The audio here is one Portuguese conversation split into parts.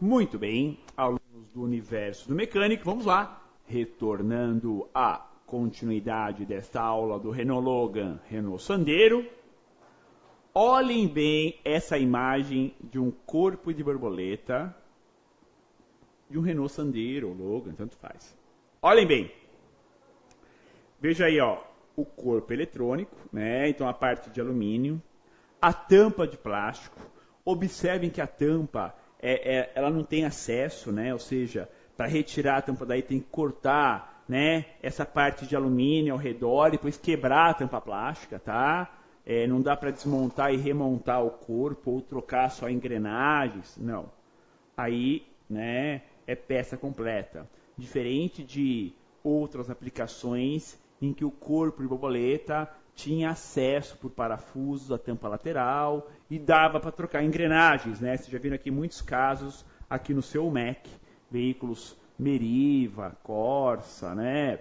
Muito bem, alunos do universo do mecânico, vamos lá. Retornando à continuidade desta aula do Renault Logan, Renault Sandero. Olhem bem essa imagem de um corpo de borboleta de um Renault Sandero ou Logan, tanto faz. Olhem bem. Veja aí, ó, o corpo eletrônico, né? Então a parte de alumínio, a tampa de plástico. Observem que a tampa ela não tem acesso, né? Ou seja, para retirar a tampa daí tem que cortar, né? Essa parte de alumínio ao redor e depois quebrar a tampa plástica, tá? Não dá para desmontar e remontar o corpo ou trocar só engrenagens, não. Aí, né? É peça completa. Diferente de outras aplicações em que o corpo de borboleta tinha acesso por parafusos à tampa lateral e dava para trocar engrenagens, né? Vocês já viram aqui muitos casos aqui no seu Mac, veículos Meriva, Corsa, né?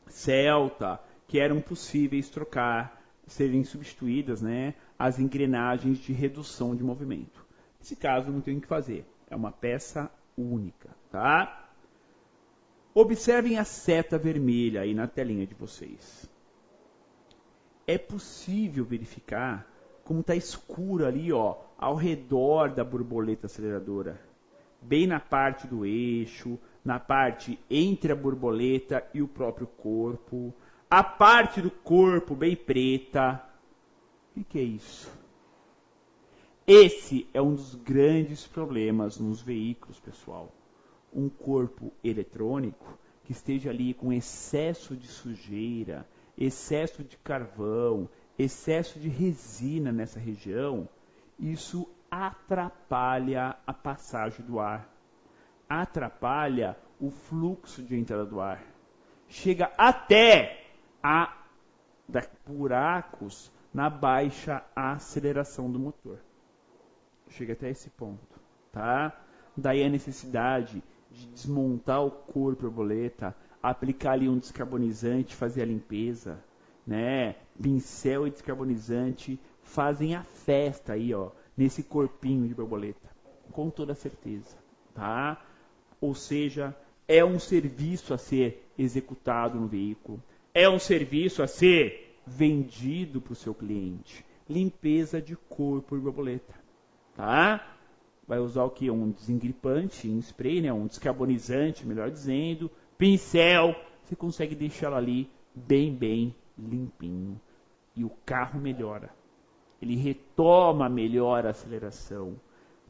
Celta, que eram possíveis trocar, serem substituídas, né? As engrenagens de redução de movimento. Nesse caso não tem o que fazer, é uma peça única, tá? Observem a seta vermelha aí na telinha de vocês. É possível verificar como está escuro ali, ó, ao redor da borboleta aceleradora. Bem na parte do eixo, na parte entre a borboleta e o próprio corpo. A parte do corpo bem preta. O que é isso? Esse é um dos grandes problemas nos veículos, pessoal. Um corpo eletrônico que esteja ali com excesso de sujeira, excesso de carvão, excesso de resina nessa região, isso atrapalha a passagem do ar, atrapalha o fluxo de entrada do ar, chega até a dar buracos na baixa aceleração do motor. Chega até esse ponto, tá? Daí a necessidade de desmontar o corpo borboleta, aplicar ali um descarbonizante, fazer a limpeza, né? Pincel e descarbonizante fazem a festa aí, ó, nesse corpinho de borboleta, com toda certeza, tá? Ou seja, é um serviço a ser executado no veículo, é um serviço a ser vendido para o seu cliente. Limpeza de corpo de borboleta, tá? Vai usar o que? Um desengripante em spray, né? Um descarbonizante, melhor dizendo, pincel, você consegue deixá-lo ali bem limpinho. E o carro melhora. Ele retoma melhor a aceleração.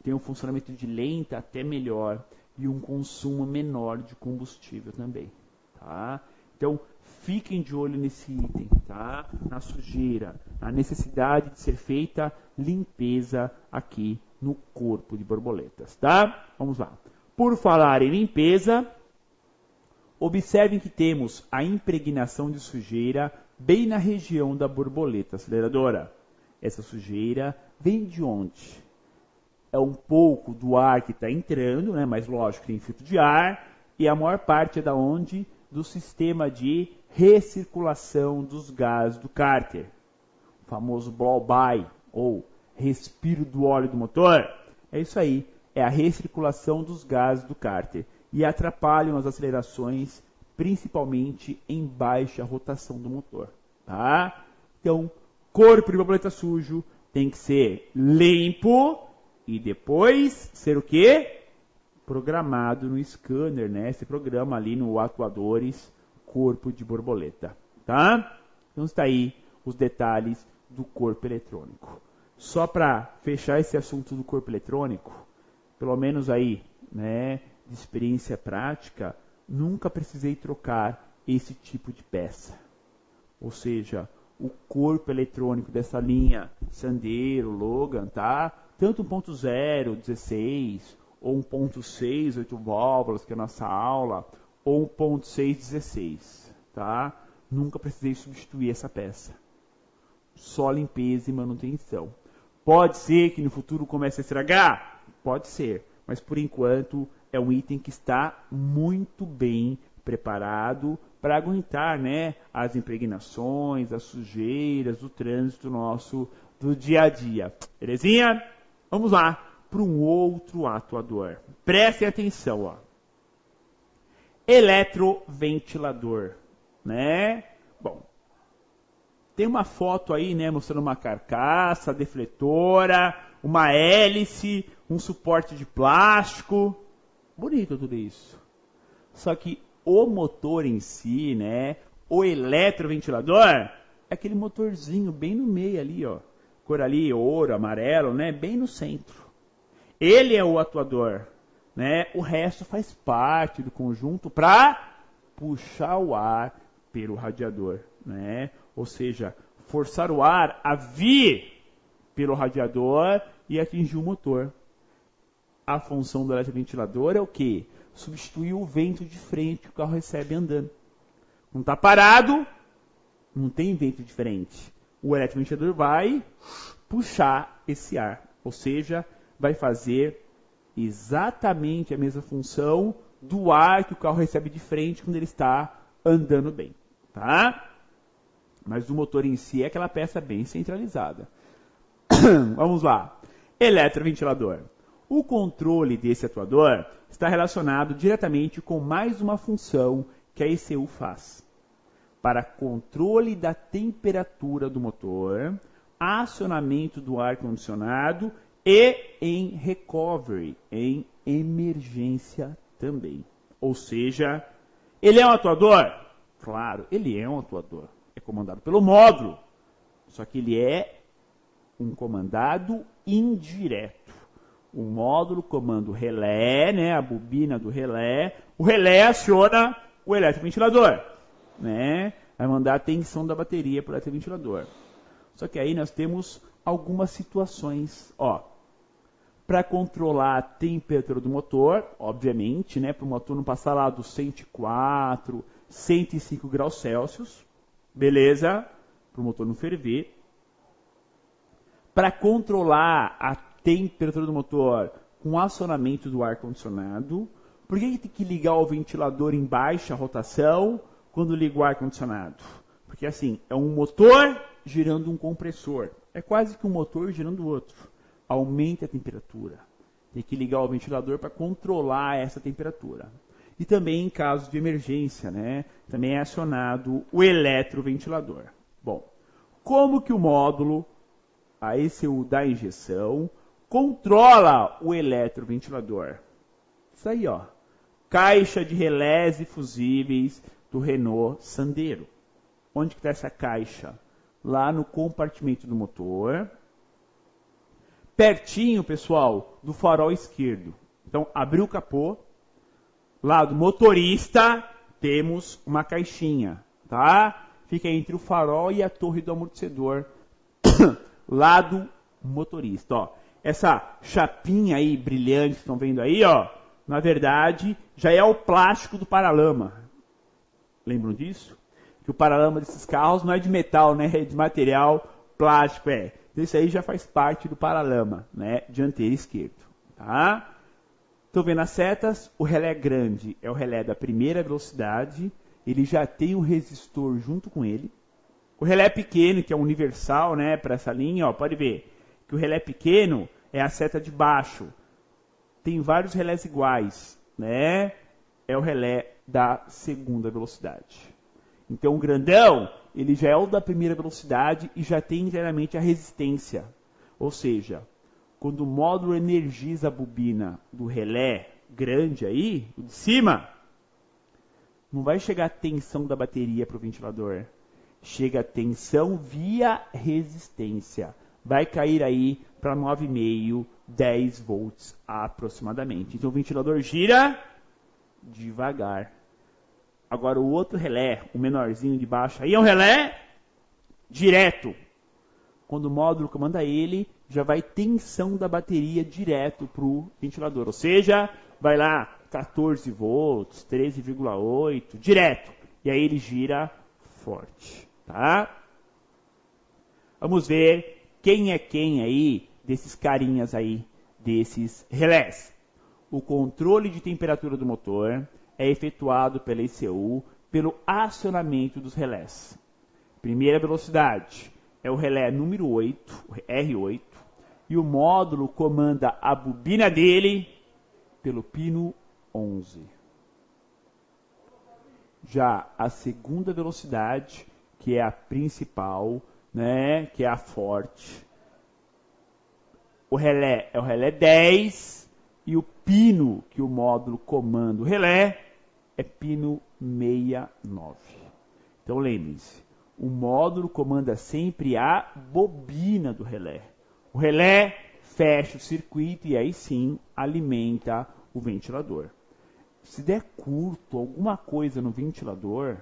Tem um funcionamento de lenta até melhor. E um consumo menor de combustível também. Tá? Então, fiquem de olho nesse item. Tá? Na sujeira. Na necessidade de ser feita limpeza aqui no corpo de borboletas. Tá? Vamos lá. Por falar em limpeza, observem que temos a impregnação de sujeira bem na região da borboleta aceleradora. Essa sujeira vem de onde? É um pouco do ar que está entrando, né? Mas lógico, tem filtro de ar, e a maior parte é da onde? Do sistema de recirculação dos gases do cárter. O famoso blow-by, ou respiro do óleo do motor. É isso aí, é a recirculação dos gases do cárter. E atrapalham as acelerações, principalmente em baixa rotação do motor. Tá? Então, corpo de borboleta sujo tem que ser limpo e depois ser o quê? Programado no scanner, né? Esse programa ali no atuadores corpo de borboleta. Tá? Então está aí os detalhes do corpo eletrônico. Só para fechar esse assunto do corpo eletrônico, pelo menos aí, né, de experiência prática, nunca precisei trocar esse tipo de peça. Ou seja, o corpo eletrônico dessa linha Sandero, Logan, tá? Tanto 1.0, 16, ou 1.6, 8 válvulas, que é a nossa aula, ou 1.6, 16, tá? Nunca precisei substituir essa peça. Só limpeza e manutenção. Pode ser que no futuro comece a estragar? Pode ser, mas por enquanto é um item que está muito bem preparado para aguentar, né, as impregnações, as sujeiras, o trânsito nosso do dia a dia. Belezinha? Vamos lá. para um outro atuador. Prestem atenção, ó. Eletroventilador, né? Bom, tem uma foto aí, né, mostrando uma carcaça, defletora, uma hélice, um suporte de plástico. Bonito tudo isso. Só que o motor em si, né, o eletroventilador, é aquele motorzinho bem no meio ali, ó. Cor ali, ouro, amarelo, né, bem no centro. Ele é o atuador, né? O resto faz parte do conjunto para puxar o ar pelo radiador, né? Ou seja, forçar o ar a vir pelo radiador e atingir o motor. A função do eletroventilador é o quê? Substituir o vento de frente que o carro recebe andando. Não está parado, não tem vento diferente. O eletroventilador vai puxar esse ar, ou seja, vai fazer exatamente a mesma função do ar que o carro recebe de frente quando ele está andando bem, tá? Mas o motor em si é aquela peça bem centralizada. Vamos lá. Eletroventilador. O controle desse atuador está relacionado diretamente com mais uma função que a ECU faz. Para controle da temperatura do motor, acionamento do ar-condicionado e em recovery, em emergência também. Ou seja, ele é um atuador? Claro, ele é um atuador. É comandado pelo módulo. Só que ele é um comandado indireto. O módulo comanda o relé, né, a bobina do relé. O relé aciona o eletroventilador, né? Vai mandar a tensão da bateria para o eletroventilador. Só que aí nós temos algumas situações, ó. Para controlar a temperatura do motor, obviamente, né, para o motor não passar lá dos 104, 105 graus Celsius, beleza? Para o motor não ferver. Para controlar a temperatura do motor com acionamento do ar-condicionado. Por que tem que ligar o ventilador em baixa rotação quando liga o ar-condicionado? Porque assim, é um motor girando um compressor. É quase que um motor girando o outro. Aumenta a temperatura. Tem que ligar o ventilador para controlar essa temperatura. E também em caso de emergência, né? Também é acionado o eletroventilador. Bom, como que o módulo, a ECU da injeção, controla o eletroventilador? Isso aí, ó. Caixa de relés e fusíveis do Renault Sandero. Onde que está essa caixa? Lá no compartimento do motor. Pertinho, pessoal, do farol esquerdo. Então, abriu o capô. Lá do motorista, temos uma caixinha, tá? Fica entre o farol e a torre do amortecedor. Lado motorista, ó. Essa chapinha aí brilhante que estão vendo aí, ó, na verdade, já é o plástico do paralama. Lembram disso? Que o paralama desses carros não é de metal, né? É de material plástico, é. Isso aí já faz parte do paralama, né? Dianteiro esquerdo, tá? Estão vendo as setas? O relé grande é o relé da primeira velocidade. Ele já tem um resistor junto com ele. O relé pequeno, que é universal, né, para essa linha, ó, pode ver que o relé pequeno é a seta de baixo. Tem vários relés iguais, né? É o relé da segunda velocidade. Então o grandão, ele já é o da primeira velocidade e já tem internamente a resistência. Ou seja, quando o módulo energiza a bobina do relé grande aí, o de cima, não vai chegar a tensão da bateria para o ventilador. Chega a tensão via resistência. Vai cair aí para 9,5, 10 volts aproximadamente. Então o ventilador gira devagar. Agora o outro relé, o menorzinho de baixo aí, é um relé direto. Quando o módulo comanda ele, já vai tensão da bateria direto para o ventilador. Ou seja, vai lá 14 volts, 13,8, direto. E aí ele gira forte, tá? Vamos ver quem é quem aí desses carinhas aí, desses relés. O controle de temperatura do motor é efetuado pela ECU pelo acionamento dos relés. Primeira velocidade é o relé número 8, R8, e o módulo comanda a bobina dele pelo pino 11. Já a segunda velocidade, que é a principal, né, que é a forte, o relé é o relé 10 e o pino que o módulo comanda o relé é pino 69. Então lembre-se, o módulo comanda sempre a bobina do relé. O relé fecha o circuito e aí sim alimenta o ventilador. Se der curto alguma coisa no ventilador,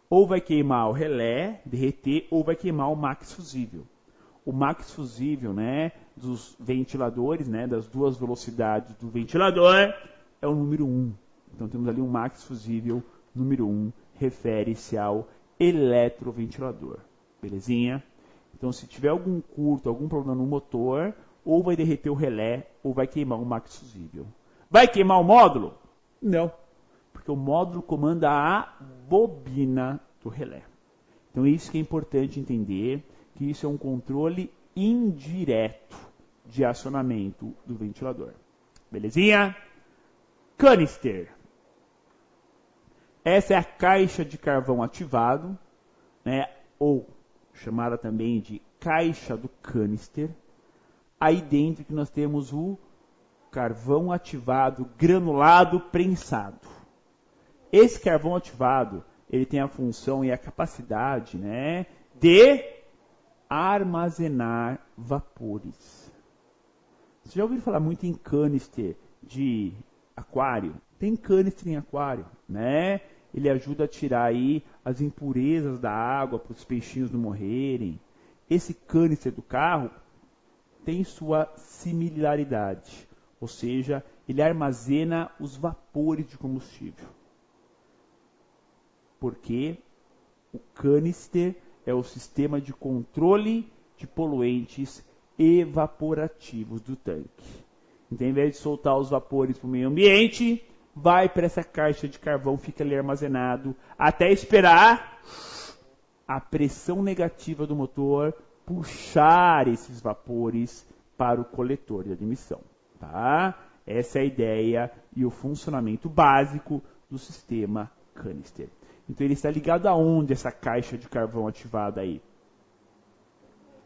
ou vai queimar o relé, derreter, ou vai queimar o max fusível. O max fusível, né, dos ventiladores, né, das duas velocidades do ventilador, é o número 1. Então temos ali um max fusível número 1, refere-se ao eletroventilador. Belezinha? Então se tiver algum curto, algum problema no motor, ou vai derreter o relé, ou vai queimar o max fusível. Vai queimar o módulo? Não, porque o módulo comanda a bobina do relé. Então isso que é importante entender, que isso é um controle indireto de acionamento do ventilador. Belezinha? Canister. Essa é a caixa de carvão ativado, né, ou chamada também de caixa do canister. Aí dentro que nós temos o carvão ativado granulado prensado. Esse carvão ativado, ele tem a função e a capacidade, né, de armazenar vapores. Você já ouviu falar muito em canister de aquário? Tem canister em aquário, né? Ele ajuda a tirar aí as impurezas da água para os peixinhos não morrerem. Esse canister do carro tem sua similaridade, ou seja, ele armazena os vapores de combustível. Porque o canister é o sistema de controle de poluentes evaporativos do tanque. Então, em vez de soltar os vapores para o meio ambiente, vai para essa caixa de carvão, fica ali armazenado, até esperar a pressão negativa do motor puxar esses vapores para o coletor de admissão. Tá? Essa é a ideia e o funcionamento básico do sistema canister. Então ele está ligado aonde essa caixa de carvão ativada aí?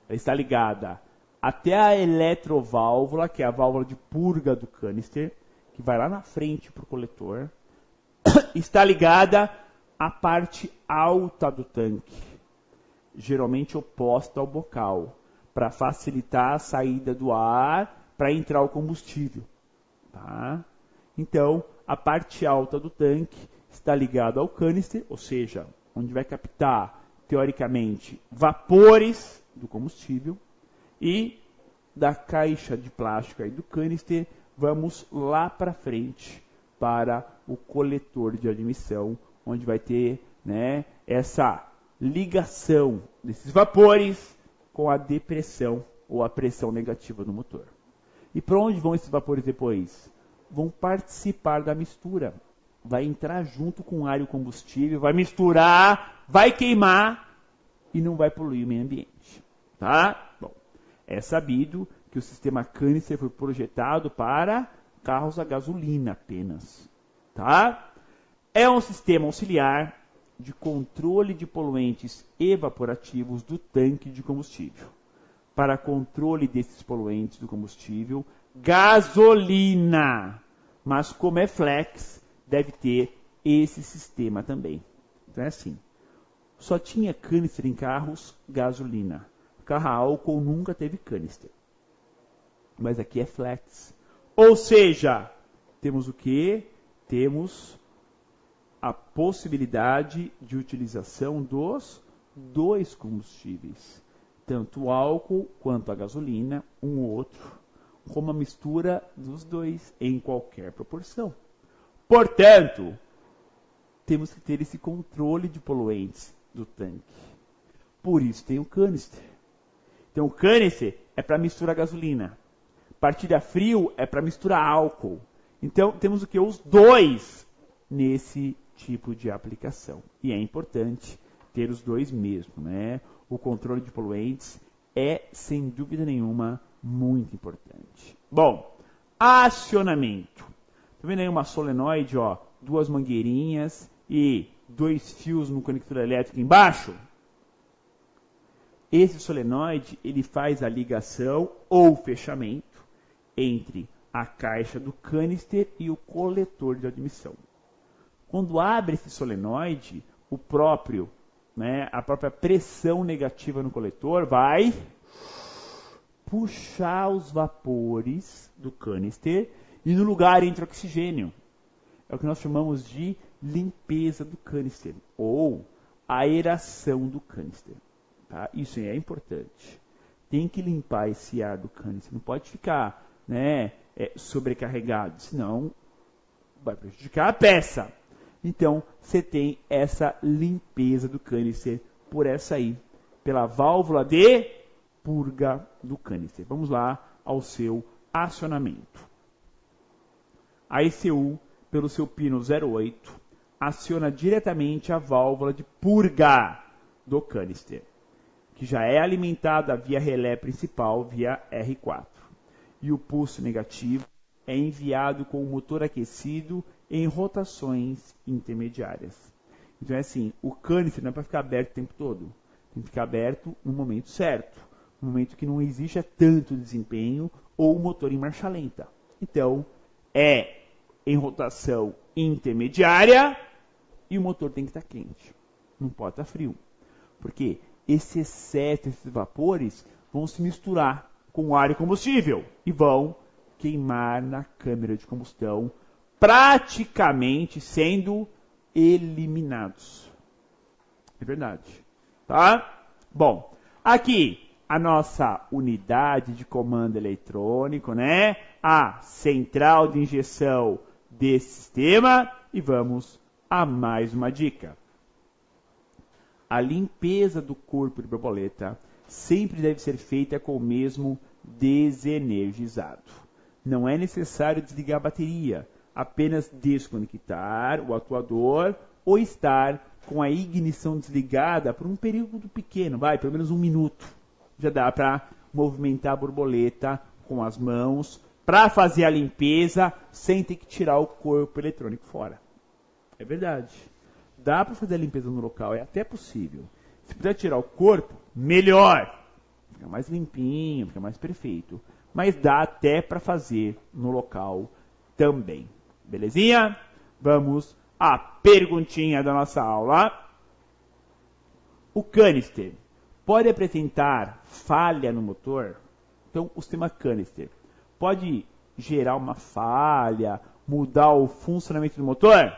Ela está ligada até a eletroválvula, que é a válvula de purga do canister, que vai lá na frente para o coletor. Está ligada à parte alta do tanque, geralmente oposta ao bocal, para facilitar a saída do ar para entrar o combustível. Tá? Então, a parte alta do tanque está ligada ao canister, ou seja, onde vai captar, teoricamente, vapores do combustível, e da caixa de plástico aí do canister, vamos lá para frente para o coletor de admissão, onde vai ter, né, essa ligação desses vapores com a depressão ou a pressão negativa do motor. E para onde vão esses vapores depois? Vão participar da mistura. Vai entrar junto com o ar e o combustível, vai misturar, vai queimar e não vai poluir o meio ambiente. Tá? Bom, é sabido que o sistema canister foi projetado para carros a gasolina apenas. Tá? É um sistema auxiliar de controle de poluentes evaporativos do tanque de combustível. Para controle desses poluentes do combustível, gasolina. Mas como é flex, deve ter esse sistema também. Então é assim, só tinha canister em carros gasolina. Carro a álcool nunca teve canister. Mas aqui é flex. Ou seja, temos o que? Temos a possibilidade de utilização dos dois combustíveis. Tanto o álcool quanto a gasolina, um ou outro, com uma mistura dos dois em qualquer proporção. Portanto, temos que ter esse controle de poluentes do tanque. Por isso tem o canister. Então o canister é para misturar gasolina. Partilha frio é para misturar álcool. Então temos o que? Os dois nesse tipo de aplicação. E é importante ter os dois mesmo, né? O controle de poluentes é, sem dúvida nenhuma, Muito importante. Bom, acionamento. Tá vendo aí uma solenoide, ó, duas mangueirinhas e dois fios no conector elétrico embaixo? Esse solenoide, ele faz a ligação ou fechamento entre a caixa do canister e o coletor de admissão. Quando abre esse solenoide, a própria pressão negativa no coletor vai puxar os vapores do canister e no lugar entra oxigênio. É o que nós chamamos de limpeza do canister ou aeração do canister. Tá? Isso é importante. Tem que limpar esse ar do canister. Não pode ficar sobrecarregado, senão vai prejudicar a peça. Então, você tem essa limpeza do canister por essa aí, pela válvula de purga do canister. Vamos lá ao seu acionamento. A ECU, pelo seu pino 08, aciona diretamente a válvula de purga do canister, que já é alimentada via relé principal, via R4. E o pulso negativo é enviado com o motor aquecido em rotações intermediárias. Então é assim, o canister não é para ficar aberto o tempo todo. Tem que ficar aberto no momento certo, no momento que não existe tanto desempenho ou o motor em marcha lenta. Então, é em rotação intermediária e o motor tem que estar quente. Não pode estar frio. Porque esse excesso, esses vapores, vão se misturar com o ar e combustível e vão queimar na câmara de combustão, praticamente sendo eliminados. É verdade. Tá? Bom, aqui a nossa unidade de comando eletrônico, né? A central de injeção desse sistema. E vamos a mais uma dica. A limpeza do corpo de borboleta sempre deve ser feita com o mesmo desenergizado. Não é necessário desligar a bateria, apenas desconectar o atuador ou estar com a ignição desligada por um período pequeno, pelo menos 1 minuto. Já dá para movimentar a borboleta com as mãos para fazer a limpeza sem ter que tirar o corpo eletrônico fora. É verdade. Dá para fazer a limpeza no local, é até possível. Se puder tirar o corpo, melhor. Fica mais limpinho, fica mais perfeito. Mas dá até para fazer no local também. Belezinha? Vamos à perguntinha da nossa aula. O canister pode apresentar falha no motor? Então, o sistema canister pode gerar uma falha, mudar o funcionamento do motor?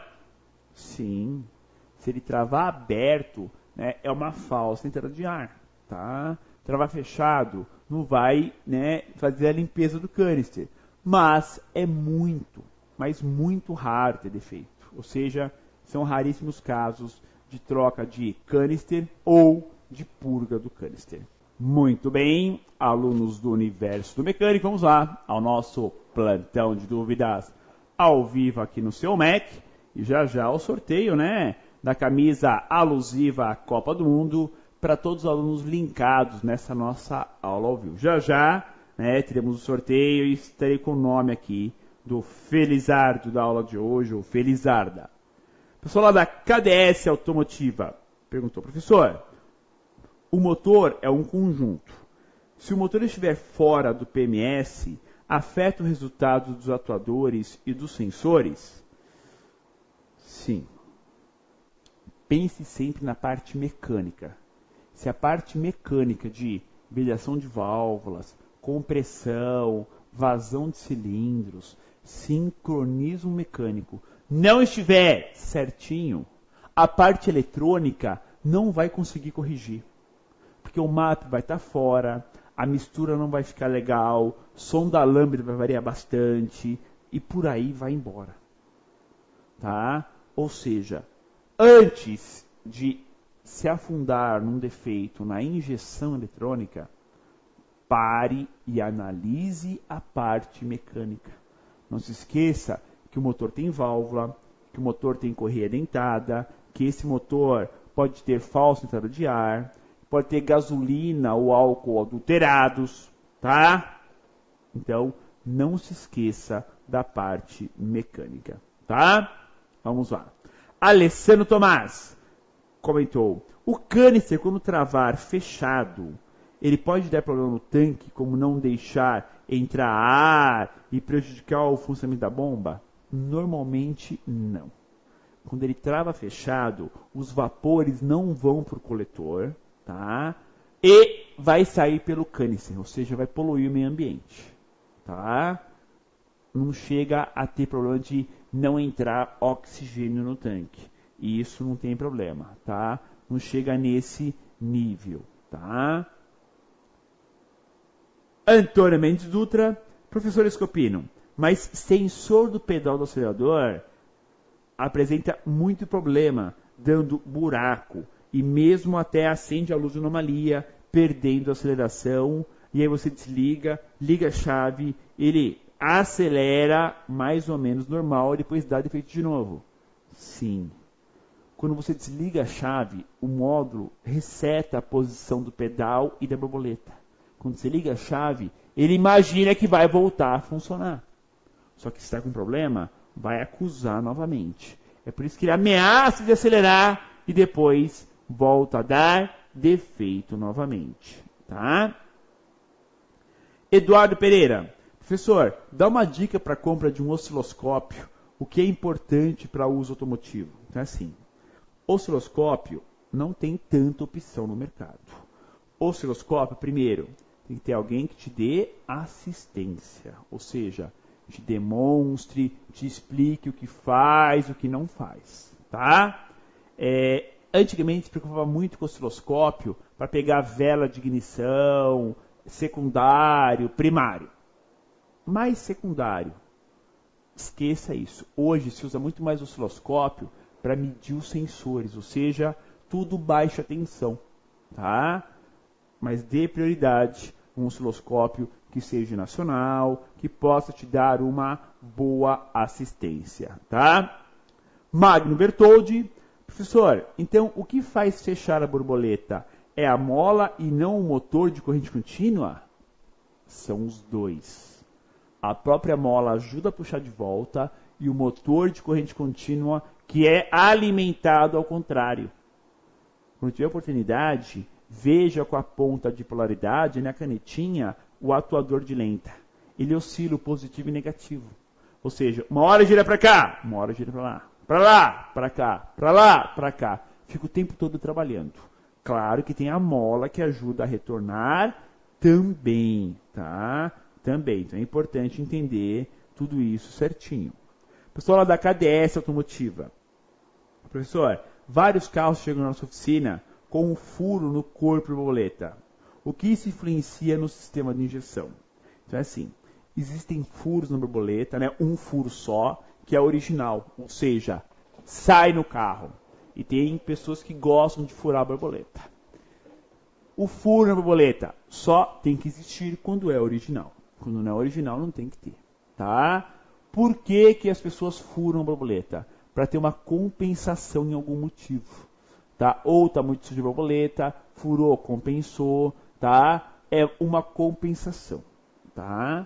Sim. Se ele travar aberto, né, é uma falsa entrada de ar. Tá? Travar fechado, não vai, né, fazer a limpeza do canister. Mas é muito, mas muito raro ter defeito. Ou seja, são raríssimos casos de troca de canister ou de purga do canister. Muito bem, alunos do Universo do Mecânico, vamos lá ao nosso plantão de dúvidas ao vivo aqui no seu Mac. E já o sorteio, né, da camisa alusiva à Copa do Mundo para todos os alunos linkados nessa nossa aula ao vivo. Já, né, teremos o sorteio e estarei com o nome aqui do Felizardo da aula de hoje, ou Felizarda. O pessoal lá da KDS Automotiva perguntou, professor, o motor é um conjunto. Se o motor estiver fora do PMS, afeta o resultado dos atuadores e dos sensores? Sim. Pense sempre na parte mecânica. Se a parte mecânica de vedação de válvulas, compressão, vazão de cilindros, sincronismo mecânico não estiver certinho, a parte eletrônica não vai conseguir corrigir. Porque o MAP vai estar fora, a mistura não vai ficar legal, som da lâmpada vai variar bastante e por aí vai embora. Tá? Ou seja, antes de se afundar num defeito na injeção eletrônica, pare e analise a parte mecânica. Não se esqueça que o motor tem válvula, que o motor tem correia dentada, que esse motor pode ter falsa entrada de ar, pode ter gasolina ou álcool adulterados, tá? Então, não se esqueça da parte mecânica, tá? Vamos lá. Alessandro Tomás comentou: o canister, quando travar fechado, ele pode dar problema no tanque, como não deixar entrar ar e prejudicar o funcionamento da bomba? Normalmente, não. Quando ele trava fechado, os vapores não vão para o coletor, tá? E vai sair pelo canister, ou seja, vai poluir o meio ambiente, tá? Não chega a ter problema de não entrar oxigênio no tanque. Isso não tem problema, tá? Não chega nesse nível, tá? Antônio Mendes Dutra, professor Escopino, mas sensor do pedal do acelerador apresenta muito problema, dando buraco e mesmo até acende a luz de anomalia, perdendo a aceleração, e aí você desliga, liga a chave, ele acelera mais ou menos normal e depois dá defeito de novo. Sim. Quando você desliga a chave, o módulo reseta a posição do pedal e da borboleta. Quando você liga a chave, ele imagina que vai voltar a funcionar. Só que se está com problema, vai acusar novamente. É por isso que ele ameaça de acelerar e depois volta a dar defeito novamente. Tá? Eduardo Pereira. Professor, dá uma dica para a compra de um osciloscópio, o que é importante para uso automotivo. Então, assim, osciloscópio não tem tanta opção no mercado. Osciloscópio, primeiro, tem que ter alguém que te dê assistência, ou seja, te demonstre, te explique o que faz, o que não faz, tá? Antigamente se preocupava muito com o osciloscópio para pegar vela de ignição, secundário, primário. Mais secundário, esqueça isso. Hoje se usa muito mais osciloscópio para medir os sensores, ou seja, tudo baixa tensão, tá? Mas dê prioridade a um osciloscópio que seja nacional, que possa te dar uma boa assistência, tá? Magno Bertoldi, professor, então o que faz fechar a borboleta? É a mola e não o motor de corrente contínua? São os dois. A própria mola ajuda a puxar de volta e o motor de corrente contínua que é alimentado ao contrário. Quando tiver oportunidade, veja com a ponta de polaridade na canetinha o atuador de lenta. Ele oscila o positivo e negativo. Ou seja, uma hora gira para cá, uma hora gira para lá. Para lá, para cá, para lá, para cá. Fica o tempo todo trabalhando. Claro que tem a mola que ajuda a retornar também, tá? Também. Então é importante entender tudo isso certinho. Pessoal lá da KDS Automotiva. Professor, vários carros chegam na nossa oficina com um furo no corpo de borboleta. O que isso influencia no sistema de injeção? Então é assim, existem furos na borboleta, né? Um furo só, que é original, ou seja, sai no carro. E tem pessoas que gostam de furar a borboleta. O furo na borboleta só tem que existir quando é original. Quando não é original, não tem que ter. Tá? Por que que as pessoas furam a borboleta? Para ter uma compensação em algum motivo. Tá? Ou está muito sujo a borboleta, furou, compensou. Tá? É uma compensação. Tá?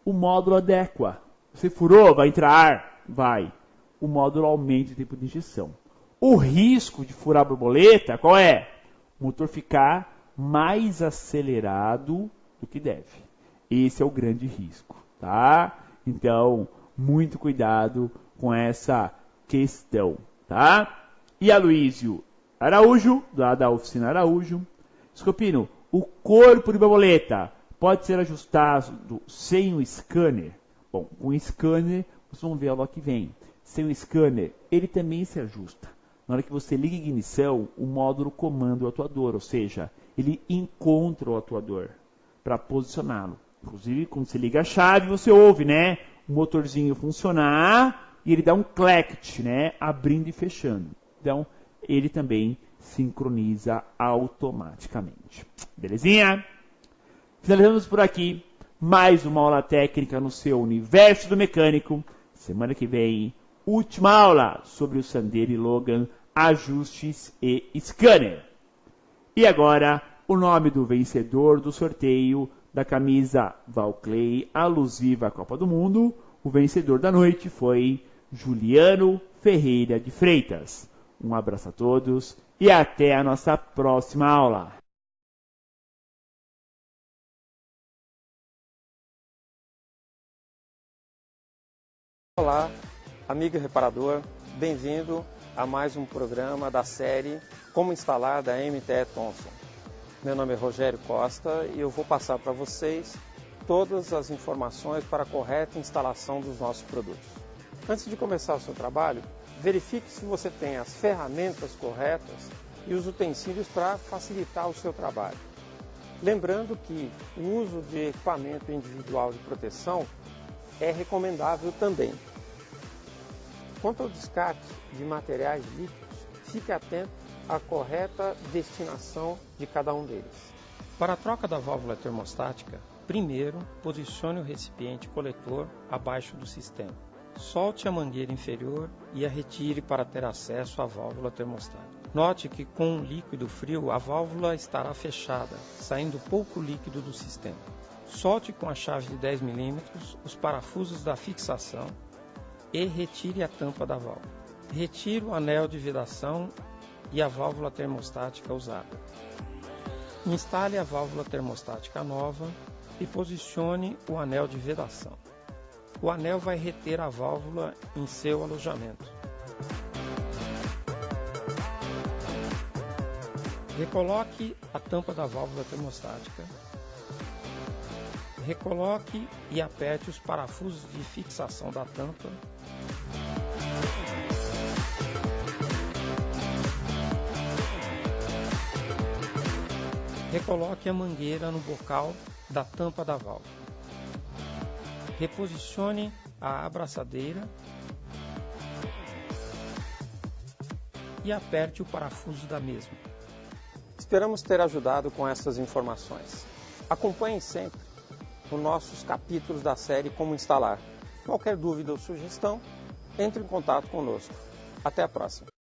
O módulo adequa. Você furou, vai entrar ar? Vai. O módulo aumenta o tempo de injeção. O risco de furar a borboleta, qual é? O motor ficar mais acelerado do que deve. Esse é o grande risco, tá? Então, muito cuidado com essa questão, tá? E Aloysio Araújo, lá da oficina Araújo. Escopino, o corpo de borboleta pode ser ajustado sem o scanner? Bom, com o scanner, vocês vão ver a aula que vem. Sem o scanner, ele também se ajusta. Na hora que você liga a ignição, o módulo comanda o atuador, ou seja, ele encontra o atuador para posicioná-lo. Inclusive, quando você liga a chave, você ouve, né, o motorzinho funcionar e ele dá um clact, né, abrindo e fechando. Então, ele também sincroniza automaticamente. Belezinha? Finalizamos por aqui. Mais uma aula técnica no seu universo do mecânico. Semana que vem, última aula sobre o Sandero e Logan, ajustes e scanner. E agora, o nome do vencedor do sorteio da camisa Valclay alusiva à Copa do Mundo, o vencedor da noite foi Juliano Ferreira de Freitas. Um abraço a todos e até a nossa próxima aula. Olá, amigo reparador, bem-vindo a mais um programa da série Como Instalar da MTE Thomson. Meu nome é Rogério Costa e eu vou passar para vocês todas as informações para a correta instalação dos nossos produtos. Antes de começar o seu trabalho, verifique se você tem as ferramentas corretas e os utensílios para facilitar o seu trabalho. Lembrando que o uso de equipamento individual de proteção é recomendável também. Quanto ao descarte de materiais líquidos, fique atento à correta destinação de cada um deles. Para a troca da válvula termostática, primeiro posicione o recipiente coletor abaixo do sistema. Solte a mangueira inferior e a retire para ter acesso à válvula termostática. Note que com o líquido frio a válvula estará fechada, saindo pouco líquido do sistema. Solte com a chave de 10 mm os parafusos da fixação e retire a tampa da válvula. Retire o anel de vedação e a válvula termostática usada. Instale a válvula termostática nova e posicione o anel de vedação. O anel vai reter a válvula em seu alojamento. Recoloque a tampa da válvula termostática. Recoloque e aperte os parafusos de fixação da tampa. Recoloque a mangueira no bocal da tampa da válvula. Reposicione a abraçadeira e aperte o parafuso da mesma. Esperamos ter ajudado com essas informações. Acompanhe sempre os nossos capítulos da série Como Instalar. Qualquer dúvida ou sugestão, entre em contato conosco. Até a próxima!